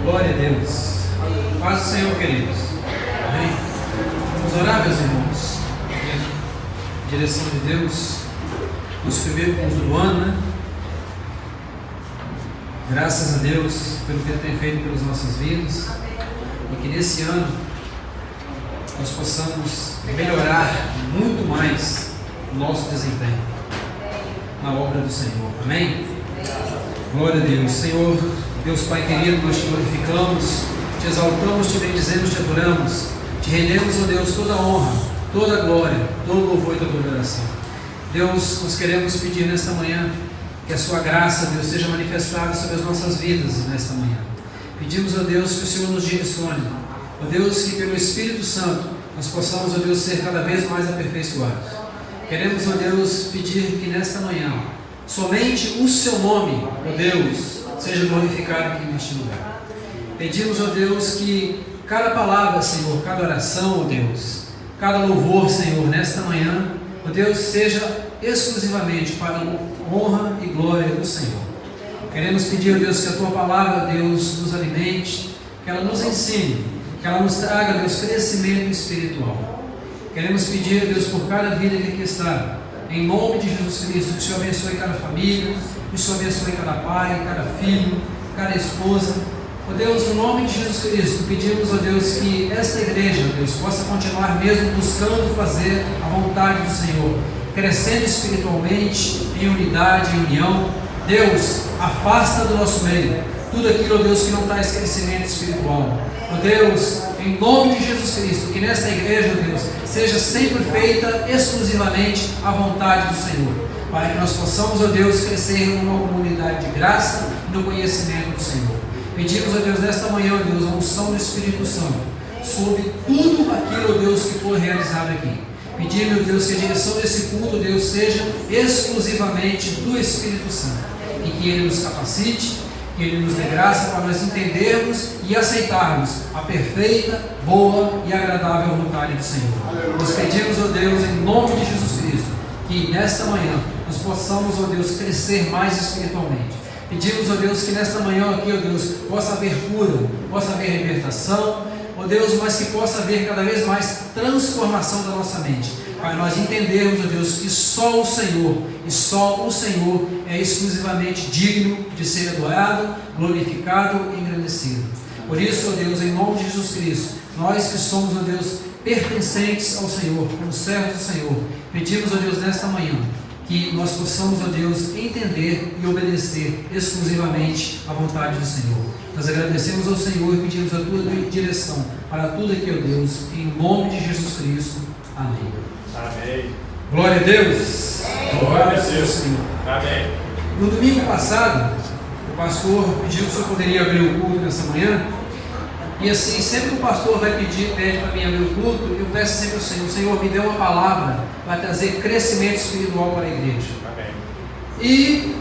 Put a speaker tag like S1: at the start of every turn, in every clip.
S1: Glória a Deus. Paz do Senhor, queridos. Amém. Vamos orar, meus irmãos. Direção de Deus. Nosso primeiro culto do ano, né? Graças a Deus pelo que Ele tem feito pelas nossas vidas. E que nesse ano nós possamos melhorar muito mais o nosso desempenho na obra do Senhor. Amém? Glória a Deus. Senhor, Deus Pai querido, nós te glorificamos, te exaltamos, te bendizemos, te adoramos, te rendemos, ó Deus, toda a honra, toda a glória, todo o louvor e toda a adoração. Deus, nós queremos pedir nesta manhã que a sua graça, Deus, seja manifestada sobre as nossas vidas nesta manhã. Pedimos, ó Deus, que o Senhor nos direcione. Ó Deus, que pelo Espírito Santo nós possamos, ó Deus, ser cada vez mais aperfeiçoados. Queremos, ó Deus, pedir que nesta manhã somente o seu nome, ó Deus, seja glorificado aqui neste lugar. Pedimos, ó Deus, que cada palavra, Senhor, cada oração, ó Deus, cada louvor, Senhor, nesta manhã, ó Deus, seja exclusivamente para a honra e glória do Senhor. Queremos pedir, ó Deus, que a tua palavra, Deus, nos alimente, que ela nos ensine, que ela nos traga, Deus, crescimento espiritual. Queremos pedir, ó Deus, por cada vida que aqui está, em nome de Jesus Cristo, que o Senhor abençoe cada família, que o Senhor abençoe cada pai, cada filho, cada esposa. Ó Deus, no nome de Jesus Cristo, pedimos, ó Deus, que esta igreja, ó Deus, possa continuar mesmo buscando fazer a vontade do Senhor, crescendo espiritualmente, em unidade, em união. Deus, afasta do nosso meio tudo aquilo, ó Deus, que não traz crescimento espiritual. Ó Deus, em nome de Jesus Cristo, que nesta igreja, ó Deus, seja sempre feita exclusivamente a vontade do Senhor, para que nós possamos, ó Deus, crescer numa comunidade de graça e no conhecimento do Senhor. Pedimos, ó Deus, nesta manhã, ó Deus, a unção do Espírito Santo sobre tudo aquilo, ó Deus, que for realizado aqui. Pedimos, ó Deus, que a direção desse culto, ó Deus, seja exclusivamente do Espírito Santo e que Ele nos capacite, que Ele nos dê graça para nós entendermos e aceitarmos a perfeita, boa e agradável vontade do Senhor. Nós pedimos, ó Deus, em nome de Jesus Cristo, que nesta manhã nós possamos, ó Deus, crescer mais espiritualmente. Pedimos, ó Deus, que nesta manhã aqui, ó Deus, possa haver cura, possa haver libertação, ó Deus, mas que possa haver cada vez mais transformação da nossa mente, para nós entendermos, ó Deus, que só o Senhor, e só o Senhor é exclusivamente digno de ser adorado, glorificado e engrandecido. Por isso, ó Deus, em nome de Jesus Cristo, nós que somos, ó Deus, pertencentes ao Senhor, como servos do Senhor, pedimos, ó Deus, nesta manhã, que nós possamos, ó Deus, entender e obedecer exclusivamente à vontade do Senhor. Nós agradecemos ao Senhor e pedimos a tua direção para tudo aqui, ó Deus, em nome de Jesus Cristo. Amém.
S2: Amém.
S1: Glória a Deus.
S2: Glória a Deus,
S1: Senhor.
S2: Amém.
S1: No domingo passado, o pastor pediu que o senhor poderia abrir o culto nessa manhã. E assim, sempre que o pastor pede para mim abrir o culto, eu peço sempre ao Senhor: Senhor, me dê uma palavra para trazer crescimento espiritual para a igreja.
S2: Amém.
S1: E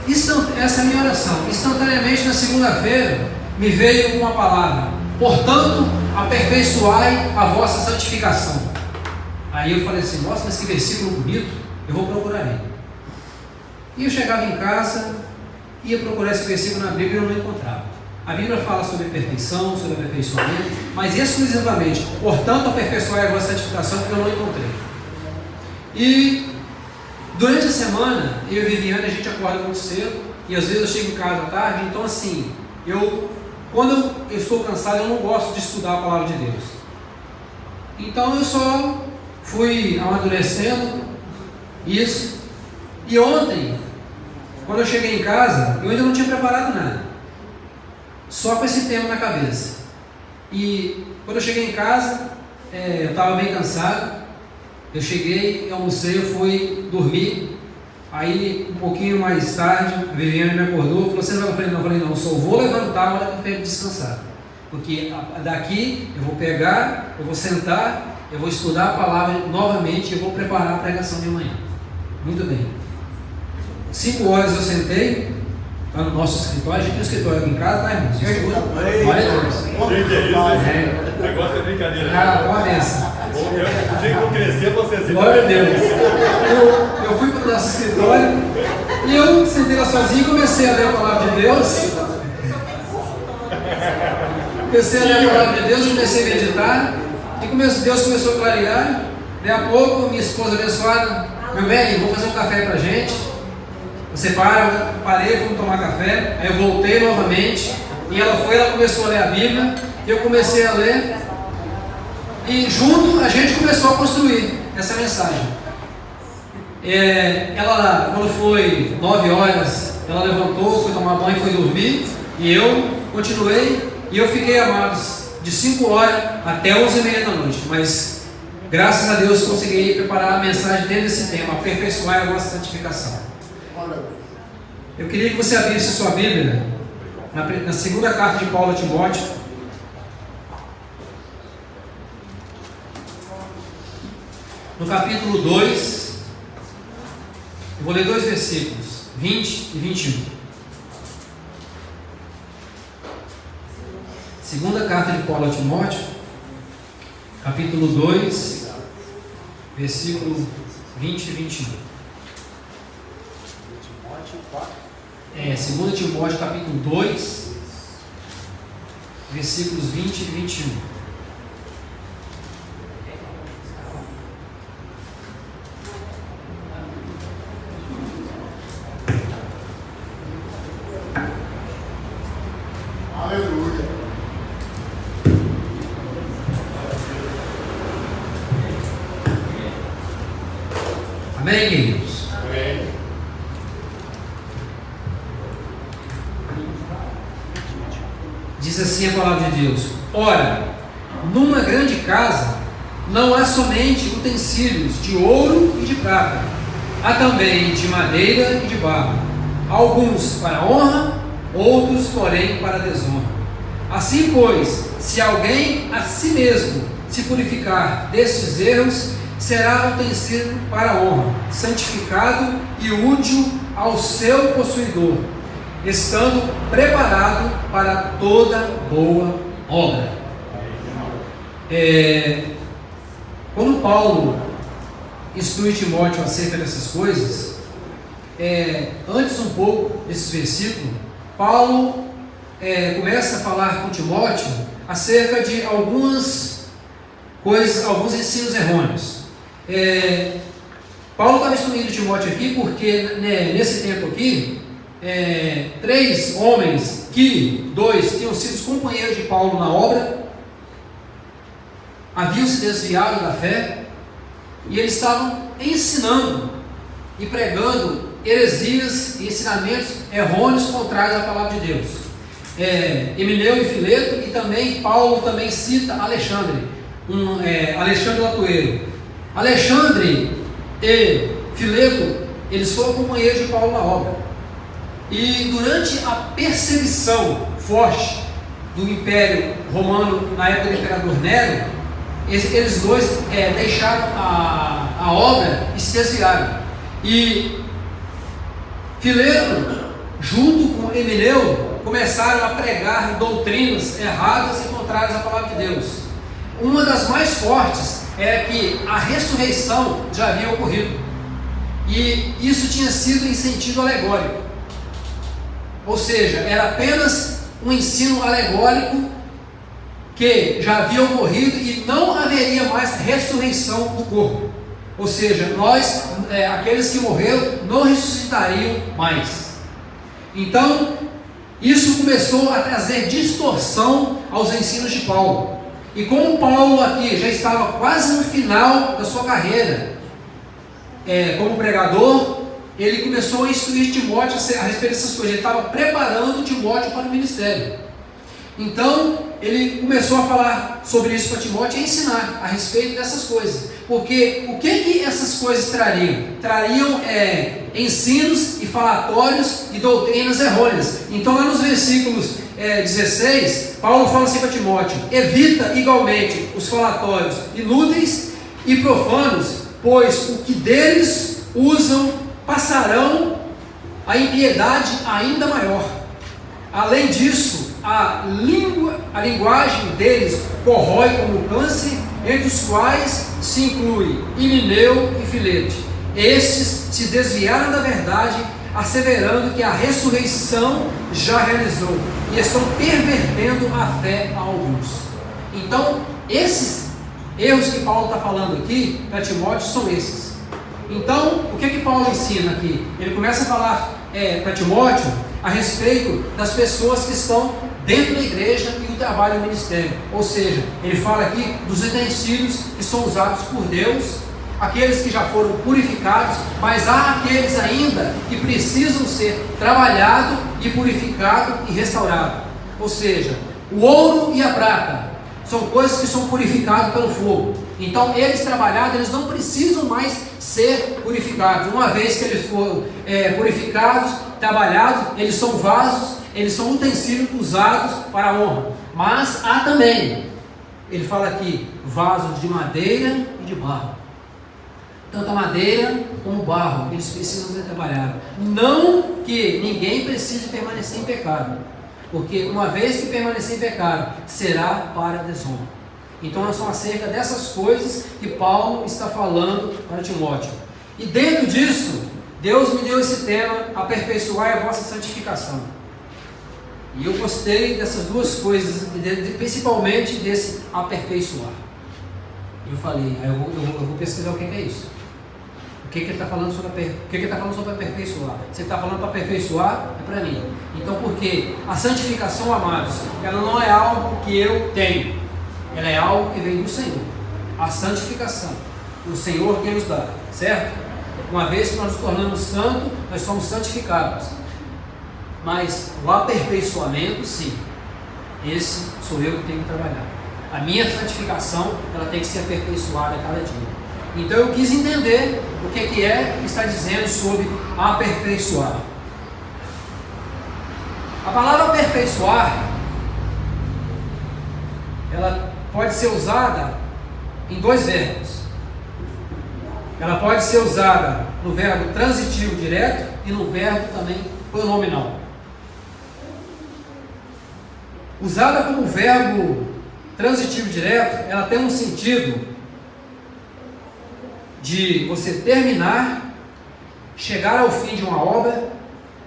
S1: essa é a minha oração. Instantaneamente, na segunda-feira, me veio uma palavra: portanto, aperfeiçoai a vossa santificação. Aí eu falei assim: nossa, mas que versículo bonito, eu vou procurar ele. E eu chegava em casa, ia procurar esse versículo na Bíblia e eu não encontrava. A Bíblia fala sobre perfeição, sobre aperfeiçoamento, mas exclusivamente, portanto, aperfeiçoai a vossa santificação, que eu não encontrei. E durante a semana, eu e a Viviane, a gente acorda muito cedo, e às vezes eu chego em casa à tarde, então assim, quando eu estou cansado, eu não gosto de estudar a palavra de Deus. Então eu só fui amadurecendo isso, e ontem, quando eu cheguei em casa, eu ainda não tinha preparado nada, só com esse tema na cabeça. E quando eu cheguei em casa, eu estava bem cansado. Eu cheguei, almocei, eu fui dormir. Aí um pouquinho mais tarde, a Viviane me acordou, falou: você não vai? Eu falei: não, eu só vou levantar a hora que eu descansar, porque daqui eu vou pegar, eu vou sentar, eu vou estudar a palavra novamente e eu vou preparar a pregação de amanhã. Muito bem. 5 horas eu sentei, está no nosso escritório. A gente tem um escritório aqui em casa, tá, irmãos? Glória a Deus.
S2: Negócio é brincadeira.
S1: Uma benção.
S2: O dia que eu crescer, você assim.
S1: Glória a Deus. Eu fui para o nosso escritório e eu sentei lá sozinho e comecei a ler a palavra de Deus. Comecei a ler a palavra de Deus, comecei a meditar, e Deus começou a clarear. Daí a pouco, minha esposa abençoada, meu bem, vou fazer um café pra gente. Você parei, vamos tomar café. Aí eu voltei novamente, e ela começou a ler a Bíblia, e eu comecei a ler, e junto a gente começou a construir essa mensagem. Ela, quando foi 9 horas, ela levantou, foi tomar banho, foi dormir, e eu continuei, e eu fiquei, amados, de 5 horas até 11h30 da noite, mas graças a Deus consegui preparar a mensagem dentro desse tema, aperfeiçoar a nossa santificação. Eu queria que você abrisse sua Bíblia na segunda carta de Paulo a Timóteo, no capítulo 2, eu vou ler 2 versículos, 20 e 21. Segunda carta de Paulo a Timóteo, capítulo 2, versículo 20 e 21. 2 Timóteo, capítulo 2, versículos 20 e 21.
S3: Aleluia.
S1: Amém, queridos?
S3: Amém.
S1: Diz assim a palavra de Deus: ora, numa grande casa não há somente utensílios de ouro e de prata, há também de madeira e de barro, alguns para honra, outros, porém, para desonra. Assim, pois, se alguém a si mesmo se purificar destes erros, será utensílio para a honra, santificado e útil ao seu possuidor, estando preparado para toda boa obra. Quando Paulo instrui Timóteo acerca dessas coisas, antes um pouco desses versículos, Paulo começa a falar com Timóteo acerca de algumas coisas, alguns ensinos errôneos. Paulo estava instruindo Timóteo aqui porque nesse tempo aqui, 3 homens, que 2 tinham sido companheiros de Paulo na obra, haviam se desviado da fé, e eles estavam ensinando e pregando heresias e ensinamentos errôneos contrários à palavra de Deus. Emineu e Fileto, e também Paulo também cita Alexandre, Alexandre Latueiro. Alexandre e Fileto, eles foram companheiros de Paulo na obra, e durante a perseguição forte do Império Romano na época do Imperador Nero, eles dois deixaram a obra e se desviaram. E Fileto, junto com Emineu, começaram a pregar doutrinas erradas e contrárias à palavra de Deus. Uma das mais fortes é que a ressurreição já havia ocorrido, e isso tinha sido em sentido alegórico, ou seja, era apenas um ensino alegórico que já havia ocorrido e não haveria mais ressurreição do corpo, ou seja, aqueles que morreram não ressuscitariam mais. Então isso começou a trazer distorção aos ensinos de Paulo. E como Paulo aqui já estava quase no final da sua carreira como pregador, ele começou a instruir Timóteo a respeito dessas coisas. Ele estava preparando Timóteo para o ministério. Então ele começou a falar sobre isso para Timóteo e ensinar a respeito dessas coisas. Porque o que essas coisas trariam? Trariam ensinos e falatórios e doutrinas errôneas. Então lá nos versículos 16, Paulo fala assim para Timóteo: evita igualmente os falatórios inúteis e profanos, pois o que deles usam passarão a impiedade ainda maior. Além disso, a linguagem deles corrói como câncer, entre os quais se inclui Himeneu e Fileto. Estes se desviaram da verdade, asseverando que a ressurreição já realizou, e estão pervertendo a fé a alguns. Então, esses erros que Paulo está falando aqui para Timóteo são esses. Então, o que Paulo ensina aqui? Ele começa a falar para Timóteo a respeito das pessoas que estão dentro da igreja e o trabalho e o ministério. Ou seja, ele fala aqui dos utensílios que são usados por Deus, aqueles que já foram purificados, mas há aqueles ainda que precisam ser trabalhados e purificados e restaurados. Ou seja, o ouro e a prata são coisas que são purificadas pelo fogo. Então, eles trabalhados, eles não precisam mais ser purificados. Uma vez que eles foram purificados, trabalhados, eles são vasos, eles são utensílios usados para a honra. Mas há também, ele fala aqui, vasos de madeira e de barro. Tanto a madeira como o barro, eles precisam ser trabalhados. Não que ninguém precise permanecer em pecado, porque uma vez que permanecer em pecado, será para a desonra. Então são acerca dessas coisas que Paulo está falando para Timóteo. E dentro disso, Deus me deu esse tema, aperfeiçoar a vossa santificação. E eu gostei dessas duas coisas, principalmente desse aperfeiçoar. Eu falei, eu vou pesquisar o que é isso. O que ele está falando sobre aperfeiçoar? Se ele está falando para aperfeiçoar, é para mim. Então, porque a santificação, amados, ela não é algo que eu tenho, ela é algo que vem do Senhor. A santificação, o Senhor que nos dá, certo? Uma vez que nós nos tornamos santos, nós somos santificados. Mas o aperfeiçoamento, sim, esse sou eu que tenho que trabalhar. A minha santificação, ela tem que ser aperfeiçoada a cada dia. Então eu quis entender o que está dizendo sobre aperfeiçoar. A palavra aperfeiçoar, ela pode ser usada em dois verbos. Ela pode ser usada no verbo transitivo direto e no verbo também pronominal. Usada como verbo transitivo direto, ela tem um sentido de você terminar, chegar ao fim de uma obra,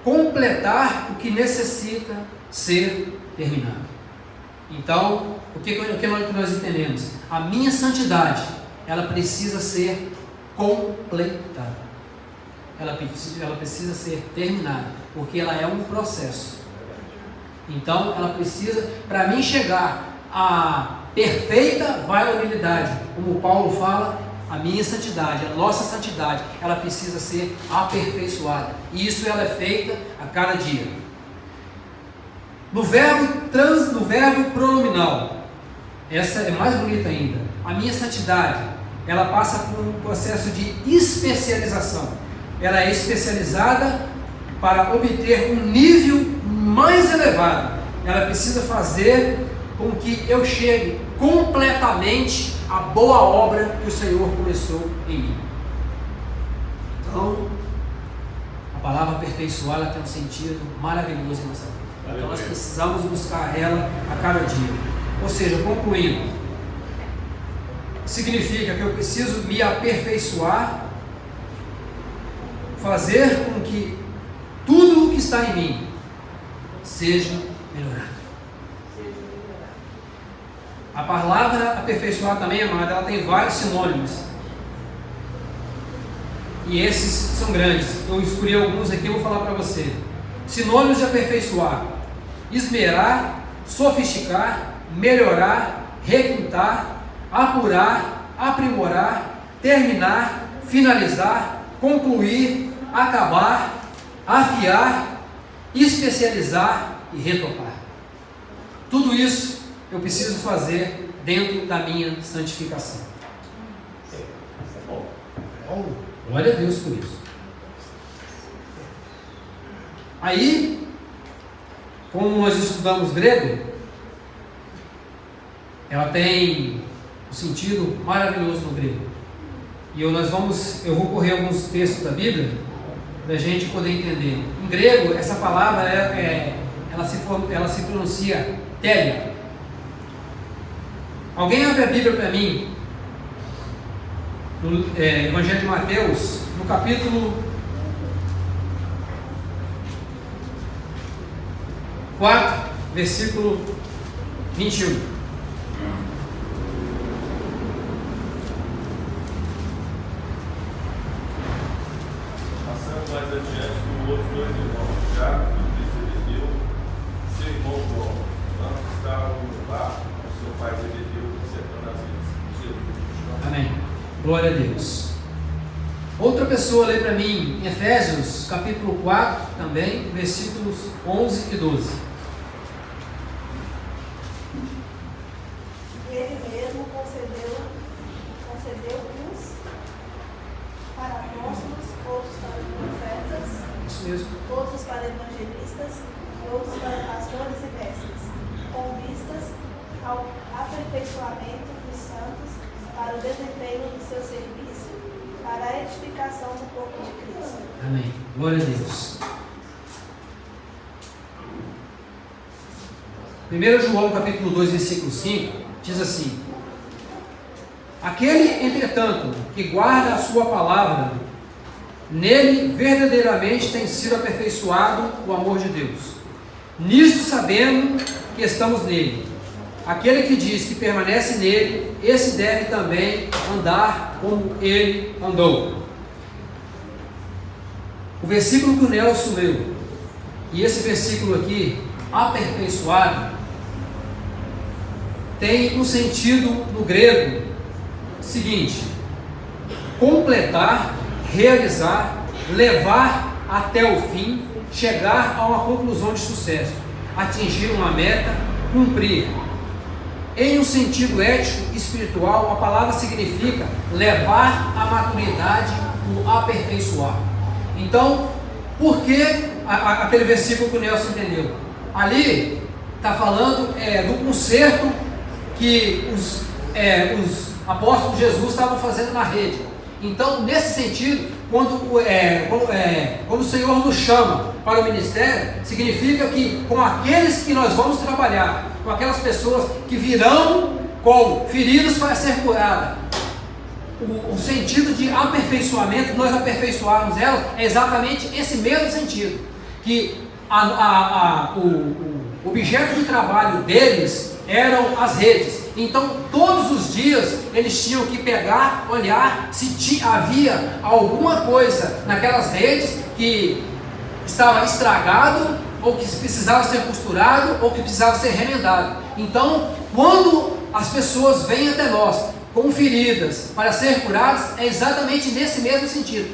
S1: completar o que necessita ser terminado. Então, o que nós entendemos? A minha santidade, ela precisa ser completada. Ela precisa ser terminada, porque ela é um processo. Então, ela precisa, para mim chegar à perfeita varonilidade, como Paulo fala, a minha santidade, a nossa santidade, ela precisa ser aperfeiçoada. E isso ela é feita a cada dia. No verbo pronominal, essa é mais bonita ainda. A minha santidade, ela passa por um processo de especialização. Ela é especializada para obter um nível mais elevado. Ela precisa fazer com que eu chegue completamente à boa obra que o Senhor começou em mim. Então, a palavra aperfeiçoar, ela tem um sentido maravilhoso em nossa vida. Então nós precisamos buscar ela a cada dia. Ou seja, concluindo, significa que eu preciso me aperfeiçoar, fazer com que tudo o que está em mim seja melhorado. A palavra aperfeiçoar também, amada, ela tem vários sinônimos. E esses são grandes. Eu escolhi alguns aqui, eu vou falar para você. Sinônimos de aperfeiçoar: esmerar, sofisticar, melhorar, requintar, apurar, aprimorar, terminar, finalizar, concluir, acabar, afiar, especializar e retocar. Tudo isso eu preciso fazer dentro da minha santificação. Glória a Deus por isso. Aí, como nós estudamos grego, ela tem um sentido maravilhoso no grego. E eu vou correr alguns textos da Bíblia para a gente poder entender. Em grego, essa palavra ela se pronuncia télia. Alguém abre a Bíblia para mim, no Evangelho de Mateus, no capítulo 4, versículo 21.
S2: Passando mais adiante, com outros dois irmãos, Tiago, filho de Zebedeu, seu irmão João, ambos estavam no barco com seu pai Zebedeu, consertando as vidas de Jesus.
S1: Amém. Glória a Deus. Outra pessoa lê para mim, em Efésios, capítulo 4, também, versículos 11 e 12.
S3: Ele mesmo concedeu uns para apóstolos, outros para profetas,
S1: Isso mesmo.
S3: outros para evangelistas e outros para pastores e mestres, com vistas ao aperfeiçoamento dos santos, para o desempenho do seu serviço, para a edificação do corpo de Cristo.
S1: Amém. Glória a Deus. 1 João capítulo 2, versículo 5, diz assim: aquele, entretanto, que guarda a sua palavra, nele verdadeiramente tem sido aperfeiçoado o amor de Deus. Nisto sabemos que estamos nele. Aquele que diz que permanece nele, esse deve também andar como ele andou. O versículo que o Nelson leu, e esse versículo aqui, aperfeiçoado, tem um sentido no grego seguinte: completar, realizar, levar até o fim, chegar a uma conclusão de sucesso, atingir uma meta, cumprir. Em um sentido ético e espiritual, a palavra significa levar à maturidade, o aperfeiçoar. Então, por que aquele versículo que o Nelson entendeu? Ali está falando do conserto que os apóstolos de Jesus estavam fazendo na rede. Então, nesse sentido, quando o Senhor nos chama para o ministério, significa que com aqueles que nós vamos trabalhar, com aquelas pessoas que virão como feridos para ser curadas, o sentido de aperfeiçoamento, nós aperfeiçoarmos elas, é exatamente esse mesmo sentido, que o objeto de trabalho deles eram as redes. Então, todos os dias, eles tinham que pegar, olhar se havia alguma coisa naquelas redes que estava estragado, ou que precisava ser costurado, ou que precisava ser remendado. Então, quando as pessoas vêm até nós com feridas para ser curadas, é exatamente nesse mesmo sentido.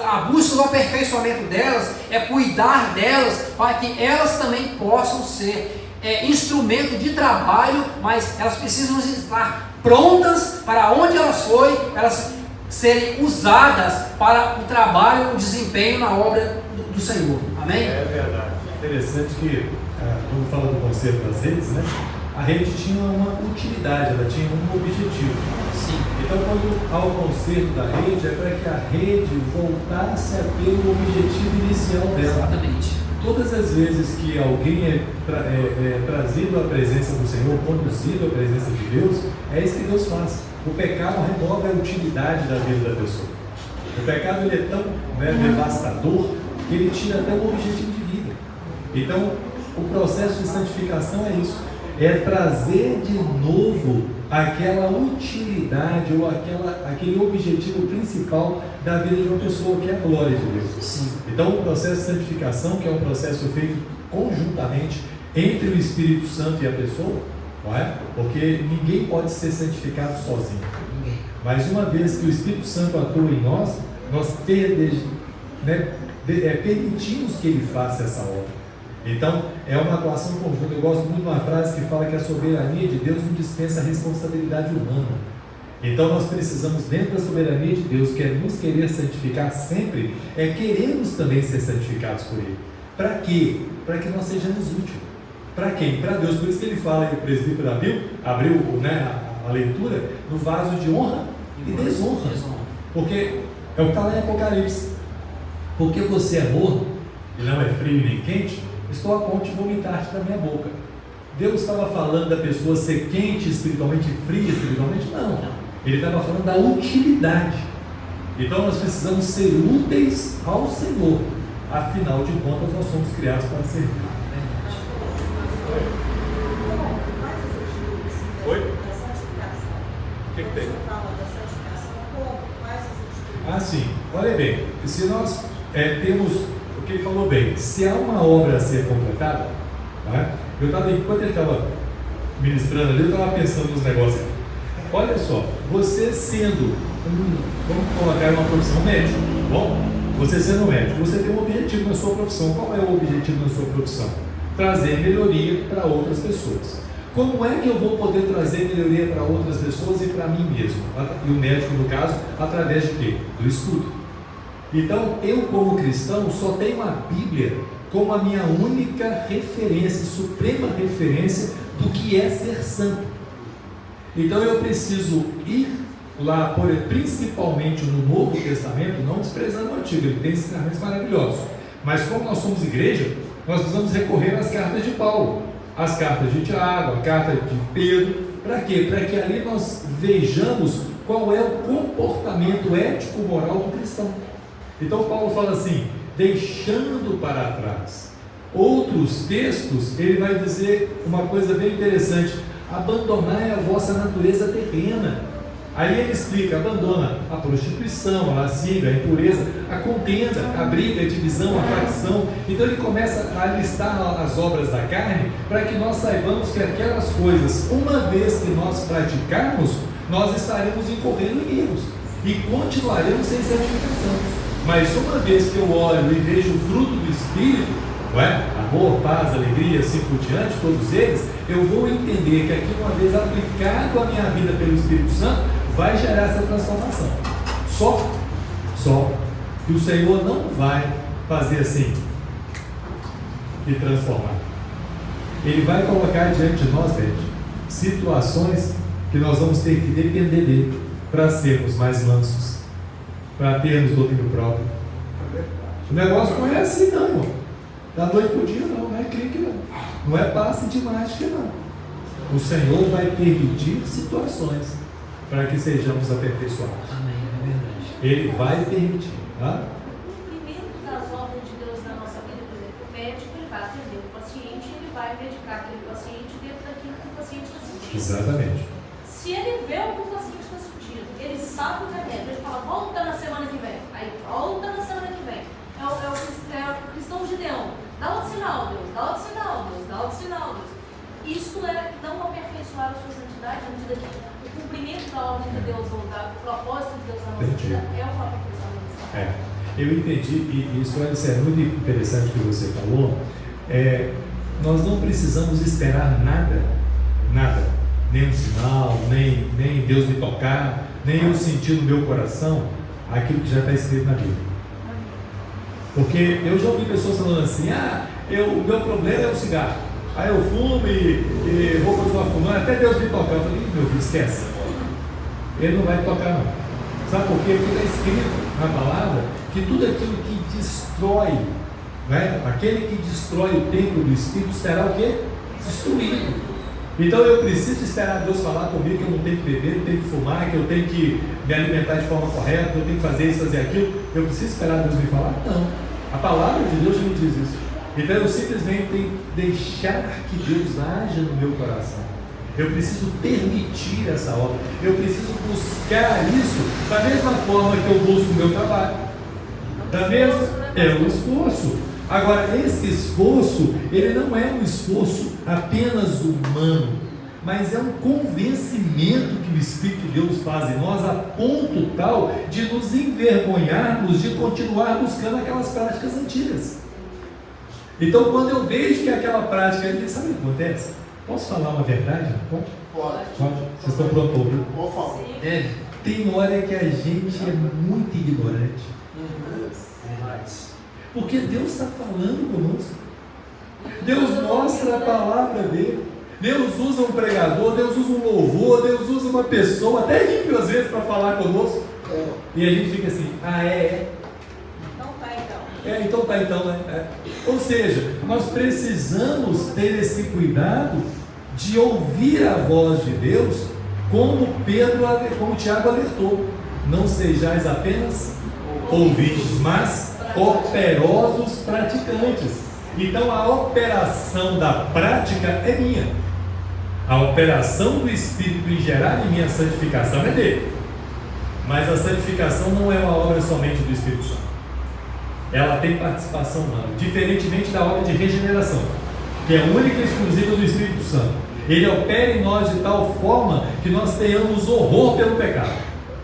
S1: A busca do aperfeiçoamento delas é cuidar delas para que elas também possam ser instrumento de trabalho, mas elas precisam estar prontas para onde elas forem, elas serem usadas para o trabalho, o desempenho na obra do Senhor. Amém?
S4: É verdade. Interessante que, quando fala do conserto das redes, né, a rede tinha uma utilidade, ela tinha um objetivo.
S1: Sim.
S4: Então, quando há o conserto da rede, é para que a rede voltasse a ter o objetivo inicial dela.
S1: Exatamente.
S4: Todas as vezes que alguém é trazido à presença do Senhor, conduzido à presença de Deus, é isso que Deus faz. O pecado remove a utilidade da vida da pessoa. O pecado ele é tão devastador que ele tira até o objetivo de vida. Então, o processo de santificação é isso. É trazer de novo aquela utilidade ou aquele objetivo principal da vida de uma pessoa, que é a glória de Deus.
S1: Sim.
S4: Então, o processo de santificação, que é um processo feito conjuntamente entre o Espírito Santo e a pessoa, não é? Porque ninguém pode ser santificado sozinho.
S1: Ninguém.
S4: Mas uma vez que o Espírito Santo atua em nós, nós permitimos que ele faça essa obra. Então, é uma atuação conjunta. Eu gosto muito de uma frase que fala que a soberania de Deus não dispensa a responsabilidade humana. Então, nós precisamos, dentro da soberania de Deus, que é nos querer santificar sempre, queremos também ser santificados por Ele. Para quê? Para que nós sejamos úteis. Para quem? Para Deus. Por isso que ele fala, e o presbítero abriu a leitura, no vaso de honra e desonra. Porque é o que está lá em Apocalipse. Porque você é morno, e não é frio nem quente, estou a ponto de vomitar-te da minha boca. Deus estava falando da pessoa ser quente espiritualmente e fria espiritualmente? Não. Ele estava falando da utilidade. Então nós precisamos ser úteis ao Senhor. Afinal de contas, nós somos criados para servir. O que tem?
S3: Você fala da santificação como? Quais as atitudes?
S4: Sim. Olha bem, se nós temos, o que ele falou bem, se há uma obra a ser completada, né? Enquanto ele estava ministrando ali, eu estava pensando nos negócios aqui. Olha só, você sendo vamos colocar uma profissão médico, bom? Você sendo médico, você tem um objetivo na sua profissão. Qual é o objetivo na sua profissão? Trazer melhoria para outras pessoas. Como é que eu vou poder trazer melhoria para outras pessoas e para mim mesmo? E o médico, no caso, através de quê? Do estudo. Então, eu como cristão só tenho a Bíblia como a minha única referência, suprema referência do que é ser santo. Então eu preciso ir lá, principalmente no Novo Testamento, não desprezando o Antigo, ele tem ensinamentos maravilhosos, mas como nós somos igreja, nós precisamos recorrer às cartas de Paulo, às cartas de Tiago, a carta de Pedro. Para quê? Para que ali nós vejamos qual é o comportamento ético-moral do cristão. Então Paulo fala assim, deixando para trás. Outros textos, ele vai dizer uma coisa bem interessante: abandonai a vossa natureza terrena. Aí ele explica, abandona a prostituição, a lascívia, a impureza, a contenda, a briga, a divisão, a facção. Então ele começa a listar as obras da carne, para que nós saibamos que aquelas coisas, uma vez que nós praticarmos, nós estaremos incorrendo em erros e continuaremos sem santificação. Mas uma vez que eu olho e vejo o fruto do Espírito, não é? Amor, paz, alegria, assim por diante, todos eles, eu vou entender que aquilo, uma vez aplicado à minha vida pelo Espírito Santo, vai gerar essa transformação. Só que o Senhor não vai fazer assim e transformar. Ele vai colocar diante de nós, gente, situações que nós vamos ter que depender dele para sermos mais mansos, para termos domínio próprio. O negócio não é assim não, irmão. Da noite para o dia não é clique não. Não é passe de mágica não. O Senhor vai permitir situações para que sejamos aperfeiçoados.
S1: Amém, é verdade.
S4: Ele vai permitir. Tá?
S5: O cumprimento das ordens de Deus na nossa vida, por exemplo, o médico ele vai atender o paciente, ele vai medicar aquele paciente dentro daquilo que o paciente está sentindo.
S4: Exatamente.
S5: Se ele vê o que o paciente está sentindo, ele sabe o remédio, ele fala, volta na semana que vem, aí volta na semana que vem. É o cristão Gideão. Dá outro sinal, Deus, dá outro sinal, Deus, dá outro sinal, Deus. Isso é não aperfeiçoar a sua santidade, à medida que o cumprimento da ordem de Deus, ou o propósito de Deus na nossa vida, é o aperfeiçoamento.
S4: Eu entendi, e isso é muito interessante que você falou. Nós não precisamos esperar nada, nem um sinal, nem Deus me tocar, nem eu sentir no meu coração aquilo que já está escrito na Bíblia. Porque eu já ouvi pessoas falando assim, o meu problema é o cigarro. Aí eu fumo e vou continuar fumando, até Deus me tocar. Eu falei, meu filho, esquece. Ele não vai tocar não. Sabe por quê? Porque está escrito na palavra que tudo aquilo que destrói, né? Aquele que destrói o templo do Espírito será o quê? Destruído. Então eu preciso esperar Deus falar comigo que eu não tenho que beber, não tenho que fumar, que eu tenho que me alimentar de forma correta, que eu tenho que fazer isso, fazer aquilo. Eu preciso esperar Deus me falar? Não. A palavra de Deus me diz isso. Então eu simplesmente tenho que deixar que Deus haja no meu coração. Eu preciso permitir essa obra. Eu preciso buscar isso da mesma forma que eu busco o meu trabalho. É um esforço. Agora, esse esforço, ele não é um esforço apenas humano, mas é um convencimento que o Espírito de Deus faz em nós a ponto tal de nos envergonharmos de continuar buscando aquelas práticas antigas. Então, quando eu vejo que aquela prática, sabe o que acontece? Posso falar uma verdade? Pode? Pode. Vocês estão prontos para ouvir?
S2: Por favor.
S4: Tem hora que a gente é muito ignorante. Porque Deus está falando conosco. Deus mostra a palavra dele. Deus usa um pregador, Deus usa um louvor, Deus usa uma pessoa, até ímpio às vezes, para falar conosco. E a gente fica assim, então tá então, né? Ou seja, nós precisamos ter esse cuidado de ouvir a voz de Deus, como Tiago alertou. Não sejais apenas ouvintes, mas operosos praticantes. Então a operação da prática é minha. A operação do Espírito em gerar em mim a santificação é dele. Mas a santificação não é uma obra somente do Espírito Santo. Ela tem participação humana, diferentemente da obra de regeneração, que é única e exclusiva do Espírito Santo. Ele opera em nós de tal forma que nós tenhamos horror pelo pecado.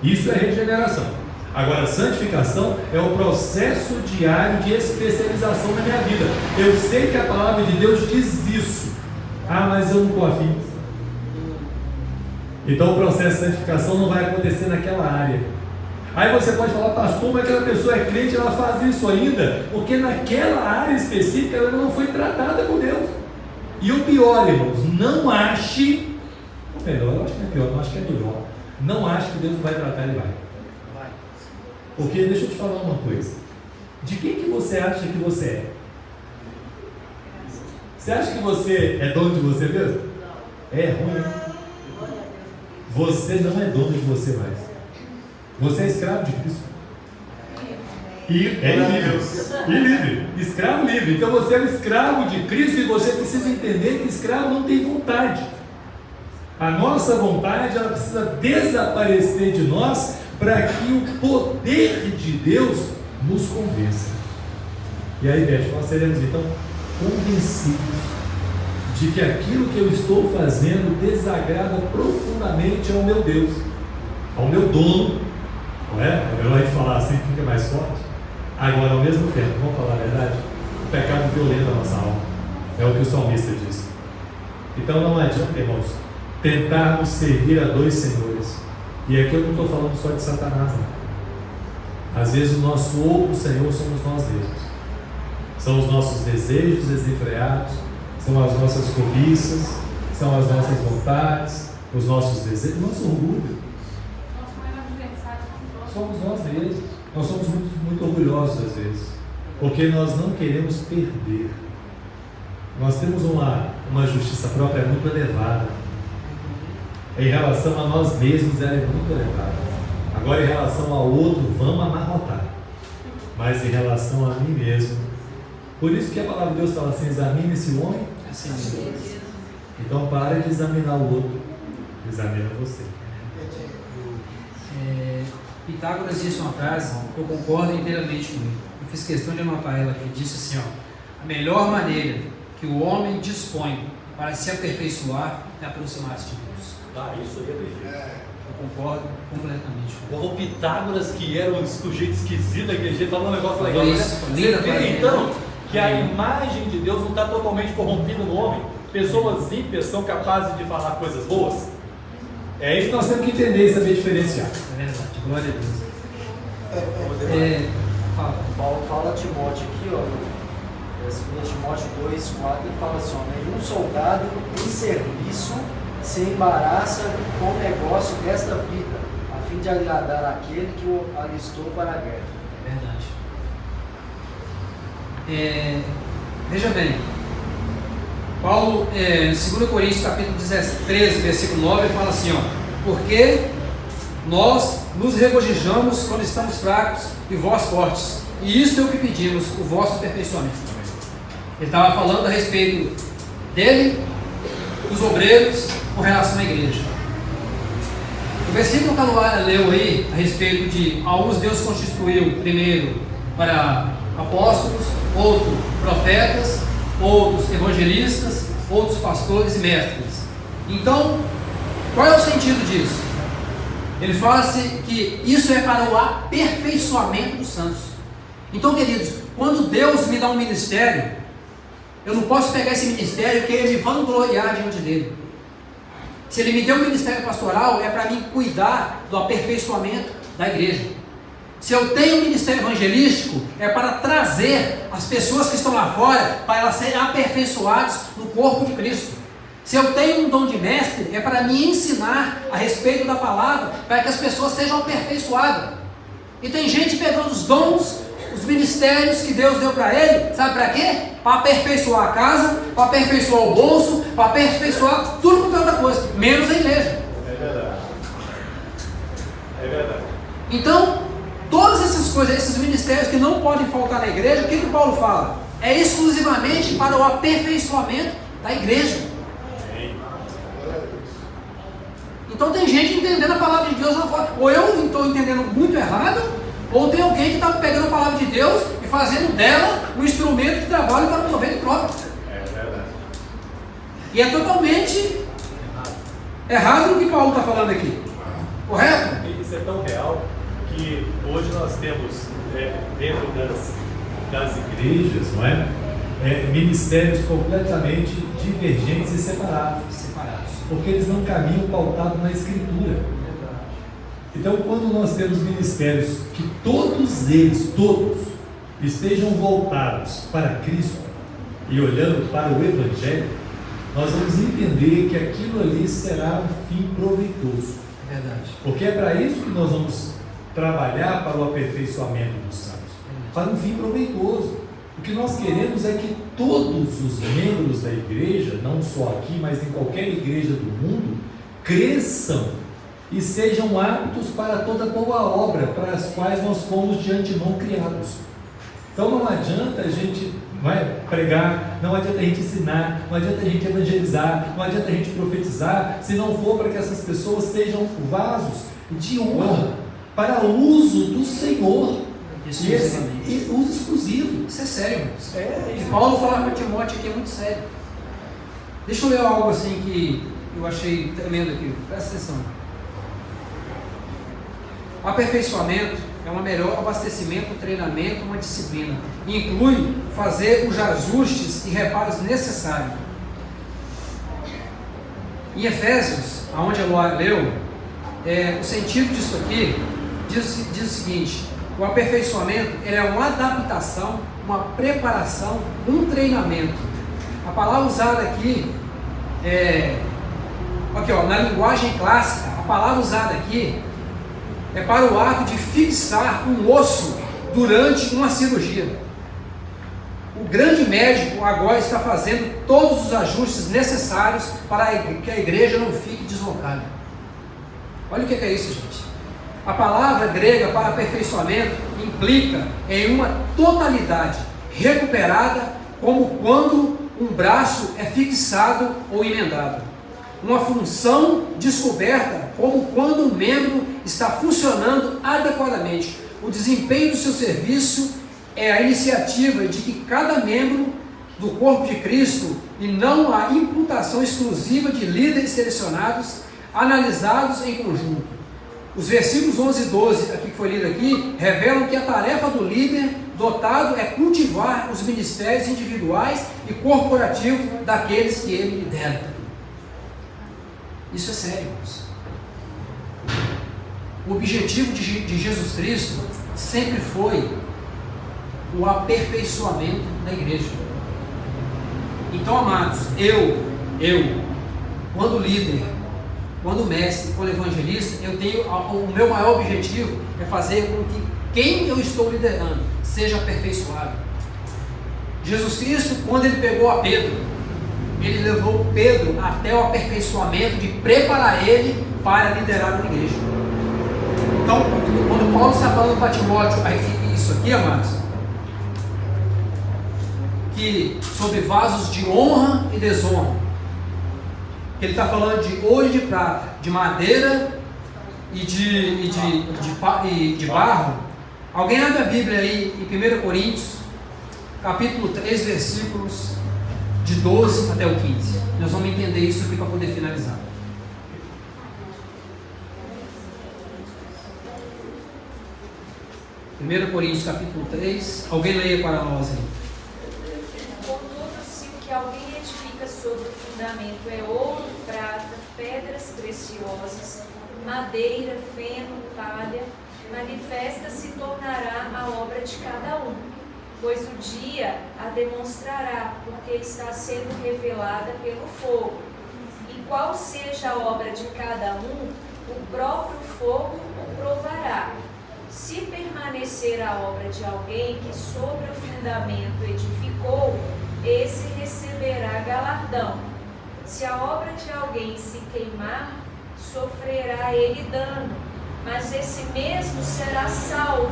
S4: Isso é regeneração. Agora, santificação é o processo diário de especialização na minha vida. Eu sei que a palavra de Deus diz isso. Ah, mas eu não estou afim. Então o processo de santificação não vai acontecer naquela área. Aí você pode falar, pastor, mas aquela pessoa é crente, ela faz isso ainda, porque naquela área específica ela não foi tratada por Deus. E o pior, irmãos, não ache, ou melhor, eu acho que é pior, não acho que é melhor. Não ache que Deus não vai tratar, ele vai. Porque deixa eu te falar uma coisa. De quem que você acha que você é? Você acha que você é dono de você mesmo? É ruim. Você não é dono de você mais. Você é escravo de Cristo. E é livre. E livre. Escravo livre. Então você é um escravo de Cristo e você precisa entender que escravo não tem vontade. A nossa vontade, ela precisa desaparecer de nós para que o poder de Deus nos convença. E aí, Beth, nós seremos então convencidos de que aquilo que eu estou fazendo desagrada profundamente ao meu Deus, ao meu dono, não é? É melhor a gente falar assim, fica mais forte. Agora, ao mesmo tempo, vamos falar a verdade, o pecado violenta a nossa alma, é o que o salmista diz. Então não adianta, irmãos, tentarmos servir a dois senhores. E aqui eu não estou falando só de Satanás, não. Às vezes o nosso outro senhor somos nós mesmos. São os nossos desejos desenfreados, são as nossas cobiças, são as nossas vontades, os nossos desejos, nosso orgulho. Somos nós mesmos. Nós somos muito orgulhosos às vezes, porque nós não queremos perder. Nós temos uma justiça própria muito elevada. Em relação a nós mesmos, ela é muito elevada. Agora, em relação ao outro, vamos amarrotar. Mas em relação a mim mesmo, por isso que a palavra de Deus fala assim: examine esse homem assim mesmo. Então, para de examinar o outro, examina você.
S1: Pitágoras disse uma frase que eu concordo inteiramente com ele. Eu fiz questão de anotar ela, que disse assim: ó, a melhor maneira que o homem dispõe para se aperfeiçoar é aproximar-se de Deus.
S6: Ah, isso aí é perfeito.
S1: Eu concordo completamente com ele.
S6: O Pitágoras, que era um sujeito esquisito daquele jeito, falando um negócio legal.
S1: Isso, linda frase.
S6: Então, que a imagem de Deus não está totalmente corrompida no homem. Pessoas ímpias são capazes de falar coisas boas.
S4: É isso que nós temos que entender e saber diferenciar.
S1: É verdade, glória a Deus. Fala.
S7: Paulo fala a Timóteo aqui, ó, 2 Timóteo 2,4, ele fala assim: ó, nenhum soldado em serviço se embaraça com o negócio desta vida, a fim de agradar aquele que o alistou para a guerra.
S1: Verdade. Veja bem, Paulo, em 2 Coríntios capítulo 13, versículo 9, ele fala assim, ó: porque nós nos regozijamos quando estamos fracos e vós fortes, e isso é o que pedimos, o vosso aperfeiçoamento. Ele estava falando a respeito dele, dos obreiros, com relação à igreja. O versículo que a Luara leu aí, a respeito de alguns Deus constituiu primeiro para apóstolos, outros profetas, outros evangelistas, outros pastores e mestres. Então, qual é o sentido disso? Ele fala-se que isso é para o aperfeiçoamento dos santos. Então, queridos, quando Deus me dá um ministério, eu não posso pegar esse ministério e querer me vangloriar diante dele. Se ele me deu um ministério pastoral, é para mim cuidar do aperfeiçoamento da igreja. Se eu tenho um ministério evangelístico, é para trazer as pessoas que estão lá fora, para elas serem aperfeiçoadas no corpo de Cristo. Se eu tenho um dom de mestre, é para me ensinar a respeito da palavra, para que as pessoas sejam aperfeiçoadas. E tem gente pegando os dons, os ministérios que Deus deu para ele, sabe para quê? Para aperfeiçoar a casa, para aperfeiçoar o bolso, para aperfeiçoar tudo quanto é outra coisa, menos a igreja.
S6: É verdade. É verdade.
S1: Então, todas essas coisas, esses ministérios que não podem faltar na igreja, o que Paulo fala? É exclusivamente para o aperfeiçoamento da igreja. Então tem gente entendendo a palavra de Deus de uma forma, ou eu estou entendendo muito errado, ou tem alguém que está pegando a palavra de Deus e fazendo dela um instrumento de trabalho para proveito próprio.
S2: É verdade.
S1: E é totalmente errado o que Paulo está falando aqui. Correto?
S4: Isso é tão real que hoje nós temos dentro das igrejas, não é? Ministérios completamente divergentes e separados. Porque eles não caminham pautados na Escritura. Então, quando nós temos ministérios que todos eles, estejam voltados para Cristo e olhando para o Evangelho, nós vamos entender que aquilo ali será um fim proveitoso.
S1: Verdade.
S4: Porque é para isso que nós vamos trabalhar para o aperfeiçoamento dos santos, para um fim proveitoso. O que nós queremos é que todos os membros da igreja, não só aqui, mas em qualquer igreja do mundo, cresçam e sejam aptos para toda boa obra, para as quais nós fomos de antemão criados. Então não adianta a gente pregar, não adianta a gente ensinar, não adianta a gente evangelizar, não adianta a gente profetizar, se não for para que essas pessoas sejam vasos de honra para o uso do Senhor. E uso exclusivo.
S1: Isso é sério, irmãos. E Paulo fala para Timóteo aqui é muito sério. Deixa eu ler algo assim que eu achei tremendo aqui. Presta atenção. O aperfeiçoamento é um melhor abastecimento, um treinamento, uma disciplina. Inclui fazer os ajustes e reparos necessários. Em Efésios, aonde a Luara leu, o sentido disso aqui diz o seguinte: o aperfeiçoamento é uma adaptação, uma preparação, um treinamento. A palavra usada aqui na linguagem clássica, a palavra usada aqui é para o ato de fixar um osso durante uma cirurgia. O grande médico agora está fazendo todos os ajustes necessários para que a igreja não fique deslocada. Olha o que é isso, gente. A palavra grega para aperfeiçoamento implica em uma totalidade recuperada, como quando um braço é fixado ou emendado. Uma função descoberta, como quando um membro está funcionando adequadamente. O desempenho do seu serviço é a iniciativa de que cada membro do corpo de Cristo, e não a imputação exclusiva de líderes selecionados, analisados em conjunto. Os versículos 11 e 12, aqui que foi lido aqui, revelam que a tarefa do líder dotado é cultivar os ministérios individuais e corporativos daqueles que ele lidera. Isso é sério, irmãos. O objetivo de Jesus Cristo sempre foi o aperfeiçoamento da igreja. Então, amados, eu, quando líder, quando mestre, quando evangelista, o meu maior objetivo é fazer com que quem eu estou liderando seja aperfeiçoado. Jesus Cristo, quando ele pegou a Pedro, ele levou Pedro até o aperfeiçoamento de preparar ele para liderar uma igreja. Então, quando Paulo está falando para Timóteo isso aqui, amados, que sobre vasos de honra e desonra, ele está falando de ouro e de prata, de madeira e de barro. Alguém abre a Bíblia aí em 1 Coríntios, capítulo 3, versículos de 12 até o 15. Nós vamos entender isso aqui para poder finalizar. Primeiro Coríntios, capítulo 3. Alguém leia para nós aí.
S8: Contudo, se o que alguém edifica sobre o fundamento é ouro, prata, pedras preciosas, madeira, feno, palha, manifesta se tornará a obra de cada um, pois o dia a demonstrará, porque está sendo revelada pelo fogo. E qual seja a obra de cada um, o próprio fogo o provará. Se permanecer a obra de alguém que sobre o fundamento edificou, esse receberá galardão. Se a obra de alguém se queimar, sofrerá ele dano, mas esse mesmo será salvo,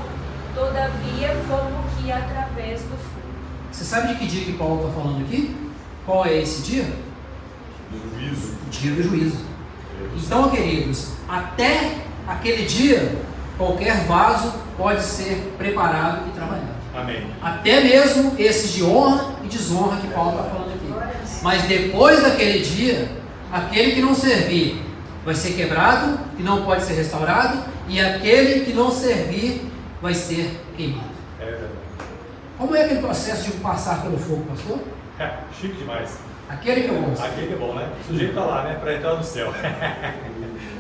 S8: todavia como que através do fogo.
S1: Você sabe de que dia que Paulo está falando aqui? Qual é esse dia?
S2: Do juízo.
S1: O dia do juízo. Então, queridos, até aquele dia, qualquer vaso pode ser preparado e trabalhado.
S4: Amém.
S1: Até mesmo esses de honra e desonra que Paulo está falando aqui. Mas depois daquele dia, aquele que não servir vai ser quebrado e não pode ser restaurado, e aquele que não servir vai ser queimado.
S4: É verdade.
S1: Como é aquele processo de passar pelo fogo, pastor?
S4: Chique demais.
S1: Aquele que eu gosto.
S4: Aquele que é bom, né? O sujeito está lá, né? Para entrar no céu.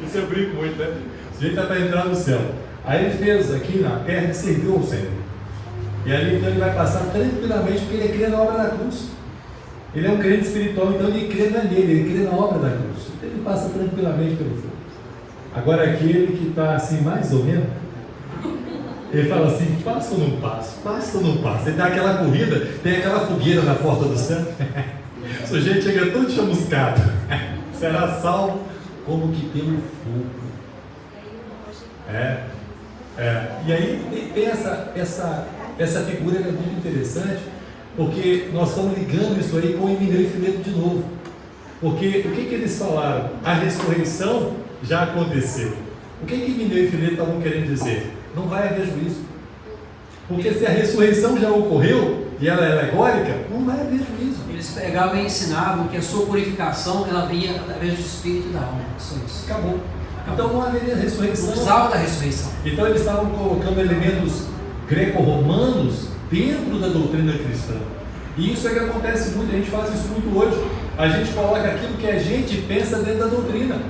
S4: Isso eu brinco muito, né? O sujeito está para entrar no céu. Aí ele fez aqui na terra e serviu ao Senhor. E ali então ele vai passar tranquilamente, porque ele crê na obra da cruz. Ele é um crente espiritual, então ele crê na nele, ele crê na obra da cruz. Então ele passa tranquilamente pelo fogo. Agora aquele que está assim, mais ou menos, ele fala assim, passa ou não passa? Passa ou não passa? Ele dá aquela corrida, tem aquela fogueira na porta do céu. O sujeito chega todo chamuscado. Será salvo como que pelo fogo. E aí tem essa figura que é muito interessante, porque nós estamos ligando isso aí com o Emineu e Fileto de novo. Porque o que eles falaram? A ressurreição já aconteceu. O que Emineu e Fileto estavam querendo dizer? Não vai haver juízo. Porque se a ressurreição já ocorreu e ela é alegórica, não vai haver juízo.
S1: Eles pregavam e ensinavam que a sua purificação ela vinha através do espírito e da alma. Só isso.
S4: Acabou. Então não haveria ressurreição.
S1: Não precisava da ressurreição.
S4: Então eles estavam colocando elementos greco-romanos dentro da doutrina cristã. E isso é que acontece muito, a gente faz isso muito hoje. A gente coloca aquilo que a gente pensa dentro da doutrina.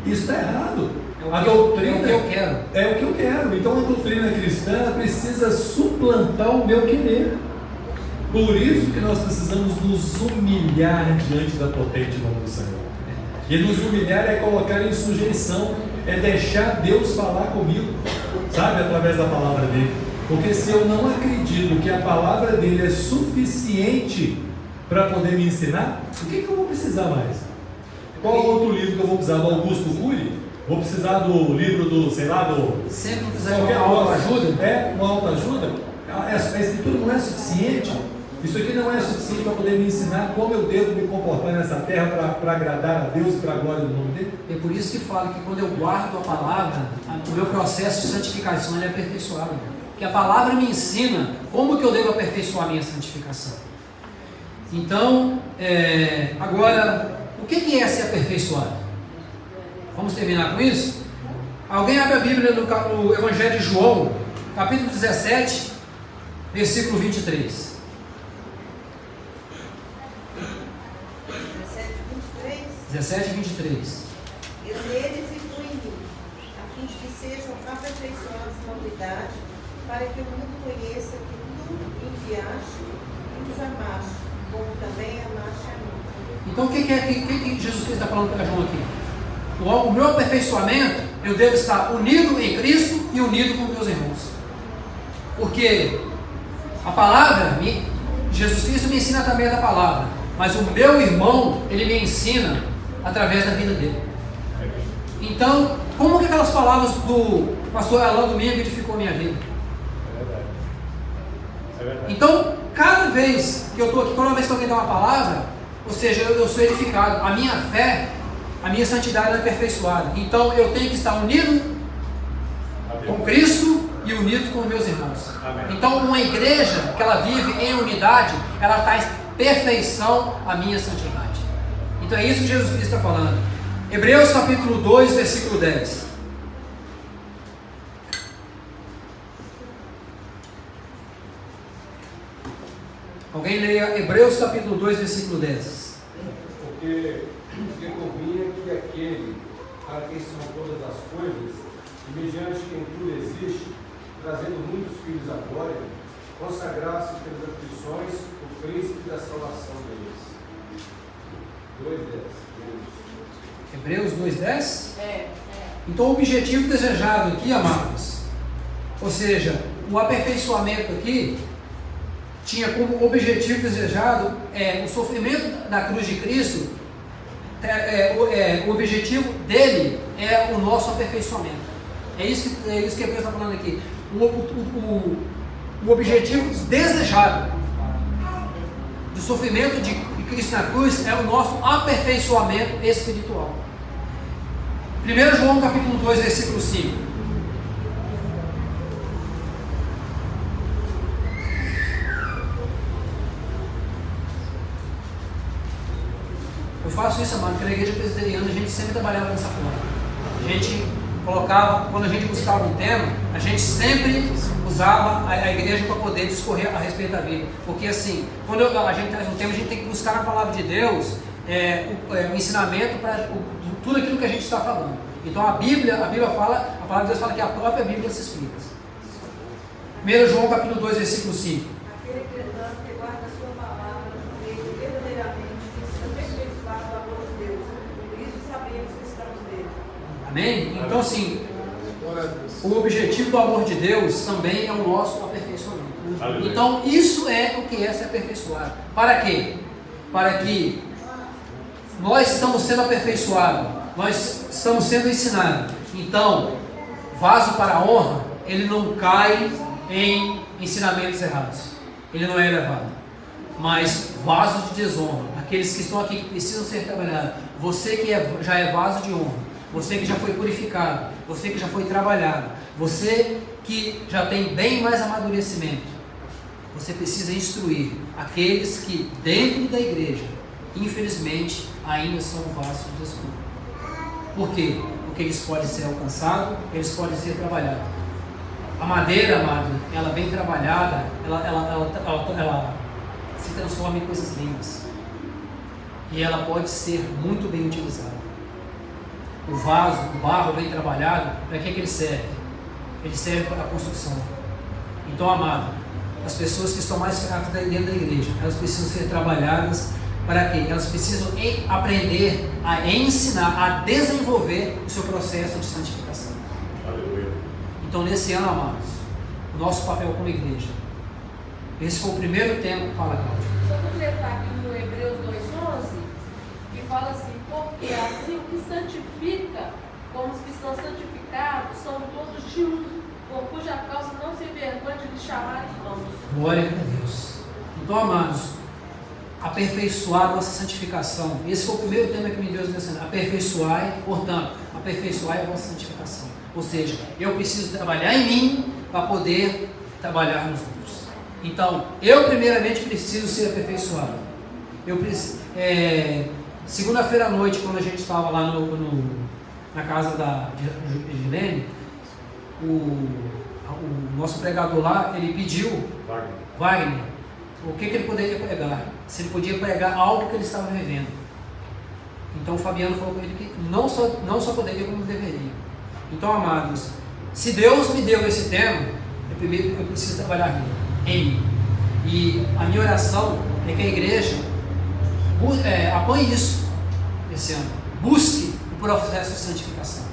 S4: Isso está errado. A doutrina
S1: é o que eu quero.
S4: É o que eu quero. Então a doutrina cristã precisa suplantar o meu querer. Por isso que nós precisamos nos humilhar diante da potente mão do Senhor. E nos humilhar é colocar em sujeição, é deixar Deus falar comigo, sabe, através da palavra dele. Porque se eu não acredito que a palavra dele é suficiente para poder me ensinar, o que eu vou precisar mais? Qual outro livro que eu vou precisar? Do Augusto Cury? Vou precisar do livro do, sei lá, do...
S1: Sempre precisar de uma autoajuda?
S4: Uma autoajuda? A escritura não é suficiente? Isso aqui não é suficiente para poder me ensinar como eu devo me comportar nessa terra para agradar a Deus e para a glória do nome dele?
S1: É por isso que falo que quando eu guardo a palavra, o meu processo de santificação ele é aperfeiçoado. Porque a palavra me ensina como que eu devo aperfeiçoar a minha santificação. Então, agora, o que é ser aperfeiçoado? Vamos terminar com isso? Alguém abre a Bíblia no Evangelho de João, capítulo 17, versículo 23. 17 e 23.
S3: Eu neles e tu em mim, a fim de que sejam aperfeiçoados na unidade, para que o mundo conheça que tu enviaste e nos amaste, como também amaste a mim.
S1: Então o que Jesus Cristo está falando para João aqui? O meu aperfeiçoamento, eu devo estar unido em Cristo e unido com meus irmãos. Porque a palavra, Jesus Cristo me ensina através da palavra, mas o meu irmão, ele me ensina através da vida dele. Então, como que aquelas palavras do pastor Alain Domingo edificou a minha vida?
S4: É verdade.
S1: Então, cada vez que eu estou aqui, toda vez que alguém dá uma palavra, ou seja, eu sou edificado, a minha fé, a minha santidade é aperfeiçoada. Então, eu tenho que estar unido com Cristo e unido com meus irmãos.
S4: Amém.
S1: Então, uma igreja que ela vive em unidade, ela está em perfeição a minha santidade. Então é isso que Jesus Cristo está falando. Hebreus capítulo 2, versículo 10. Alguém leia Hebreus capítulo 2, versículo 10.
S9: Porque convinha que aquele para quem são todas as coisas, e mediante quem tudo existe, trazendo muitos filhos à glória, consagrasse pelas aflições o príncipe da salvação deles. 2:10.
S1: Hebreus 2:10? Então o objetivo desejado aqui, amados, ou seja, o aperfeiçoamento aqui tinha como objetivo desejado o sofrimento da cruz de Cristo. O objetivo dele é o nosso aperfeiçoamento. É isso que Hebreus está falando aqui. O objetivo desejado do sofrimento de Cristo na cruz é o nosso aperfeiçoamento espiritual. 1 João capítulo 2, versículo 5. Eu faço isso, amado, porque na igreja presbiteriana a gente sempre trabalhava dessa forma. A gente colocava, quando a gente buscava um tema, a gente sempre usava a igreja para poder discorrer a respeito da Bíblia. Porque assim, quando a gente traz um tema, a gente tem que buscar na palavra de Deus o ensinamento para tudo aquilo que a gente está falando. Então a palavra de Deus fala que a própria Bíblia se explica. 1 João capítulo 2, versículo 5.
S3: Aquele entretanto que guarda a sua palavra, ele verdadeiramente se aperfeiçoado do amor de Deus. Por isso sabemos que estamos nele.
S1: Amém? Então assim, o objetivo do amor de Deus também é o nosso aperfeiçoamento. Então isso é o que é se aperfeiçoar. Para quê? Para que nós estamos sendo aperfeiçoados, nós estamos sendo ensinados. Então, vaso para a honra, ele não cai em ensinamentos errados, ele não é elevado. Mas vaso de desonra, aqueles que estão aqui que precisam ser trabalhados, você que já é vaso de honra, você que já foi purificado, você que já foi trabalhado, você que já tem bem mais amadurecimento, você precisa instruir aqueles que dentro da igreja, infelizmente, ainda são vasos de desonra. Por quê? Porque eles podem ser alcançados, eles podem ser trabalhados. A madeira, amado, ela bem trabalhada, ela se transforma em coisas lindas. E ela pode ser muito bem utilizada. O vaso, o barro bem trabalhado, para que ele serve? Ele serve para a construção. Então, amado, as pessoas que estão mais fracas dentro da igreja, elas precisam ser trabalhadas. Para quê? Elas precisam aprender a ensinar, a desenvolver o seu processo de santificação.
S2: Aleluia.
S1: Então, nesse ano, amados, o nosso papel como igreja, esse foi o primeiro tema que fala, Cláudio.
S5: Só completar aqui no Hebreus 2,11, que fala assim: porque assim o que santifica, como os que são santificados, são todos de um, por cuja causa não se envergonha de lhes chamar irmãos.
S1: Glória a Deus. Então, amados, aperfeiçoar a nossa santificação. Esse foi o primeiro tema que me Deus me ensinou. Aperfeiçoai, portanto, aperfeiçoai a vossa santificação. Ou seja, eu preciso trabalhar em mim para poder trabalhar nos outros. Então, eu primeiramente preciso ser aperfeiçoado. Segunda-feira à noite, quando a gente estava lá na casa de Gilene, o nosso pregador lá, ele pediu, Wagner, o que ele poderia pregar, se ele podia pregar algo que ele estava vivendo. Então o Fabiano falou para ele que não só poderia, como deveria. Então, amados, se Deus me deu esse tema, eu preciso trabalhar nele, em mim. E a minha oração é que a igreja apoie isso esse ano, busque o processo de santificação.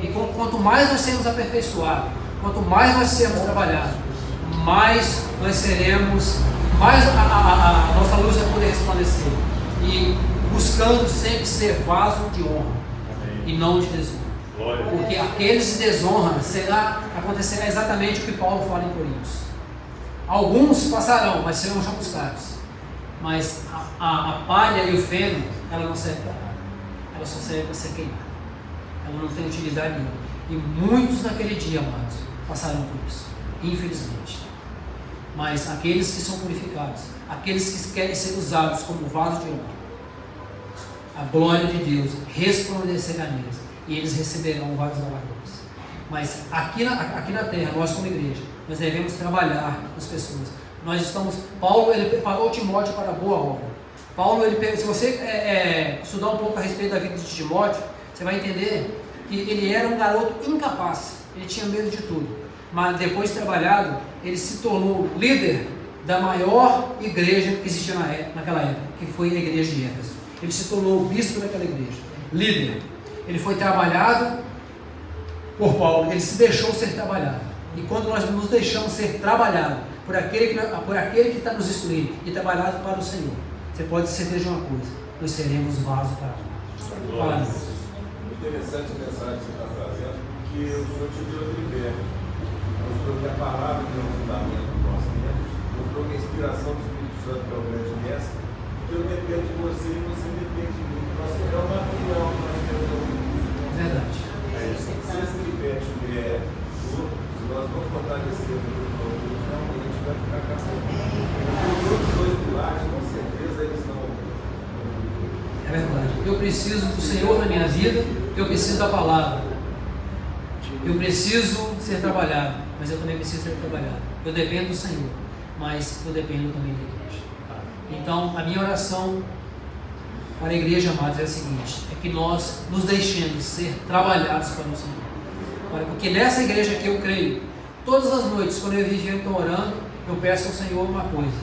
S1: E quanto mais nós sermos aperfeiçoados, quanto mais nós sermos trabalhados, mais nós seremos, mais a nossa luz vai poder resplandecer. E buscando sempre ser vaso de honra. Amém. E não de desonra. Glória. Porque aqueles de desonra acontecerá exatamente o que Paulo fala em Coríntios. Alguns passarão, mas serão chamuscados. Mas a palha e o feno, ela não serve para nada. Ela só serve para ser queimada. Ela não tem utilidade nenhuma. E muitos naquele dia, amados, passarão por isso. Infelizmente. Mas aqueles que são purificados, aqueles que querem ser usados como vaso de honra, a glória de Deus resplandecerá neles, e eles receberão vários galardões. Mas aqui na terra, nós como igreja, nós devemos trabalhar com as pessoas. Nós estamos, Paulo, ele preparou Timóteo para a boa obra. Paulo, se você estudar um pouco a respeito da vida de Timóteo, você vai entender que ele era um garoto incapaz, ele tinha medo de tudo. Mas depois de trabalhado, ele se tornou líder da maior igreja que existia naquela época, que foi a igreja de Éfeso. Ele se tornou o bispo daquela igreja, líder. Ele foi trabalhado por Paulo, ele se deixou ser trabalhado. E quando nós nos deixamos ser trabalhados por aquele que está nos instruindo e trabalhado para o Senhor, você pode ter certeza de uma coisa: nós seremos vaso para a glória.
S2: Interessante a mensagem que você está trazendo, porque o Senhor te deu a liberta. Mostrou que a palavra é o fundamento do nosso tempo, mostrou que a inspiração do Espírito Santo é o grande mestre, porque eu dependo de você e você depende de mim. Nós temos uma opinião, nós temos uma opinião.
S1: Verdade. preciso do Senhor na minha vida, eu preciso da palavra. Eu preciso ser trabalhado, mas eu também preciso ser trabalhado. Eu dependo do Senhor, mas eu dependo também da igreja. Então, a minha oração para a igreja, amados, é a seguinte: é que nós nos deixemos ser trabalhados para o Senhor. Porque nessa igreja aqui eu creio, todas as noites, quando eu vivo e estou orando, eu peço ao Senhor uma coisa: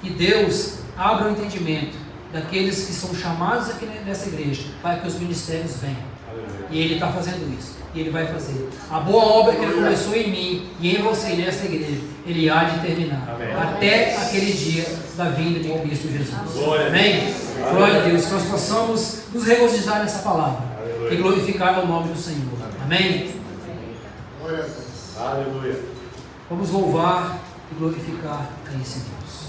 S1: que Deus abra o entendimento daqueles que são chamados aqui nessa igreja, para que os ministérios venham. E Ele está fazendo isso, e Ele vai fazer. A boa obra que Ele começou em mim e em você, nessa igreja, Ele há de terminar. Amém. Até aquele dia da vinda de Cristo Jesus. Amém? Glória a Deus, que nós possamos nos regozijar nessa palavra e glorificar o nome do Senhor. Amém?
S2: Aleluia.
S1: Vamos louvar e glorificar a esse Deus.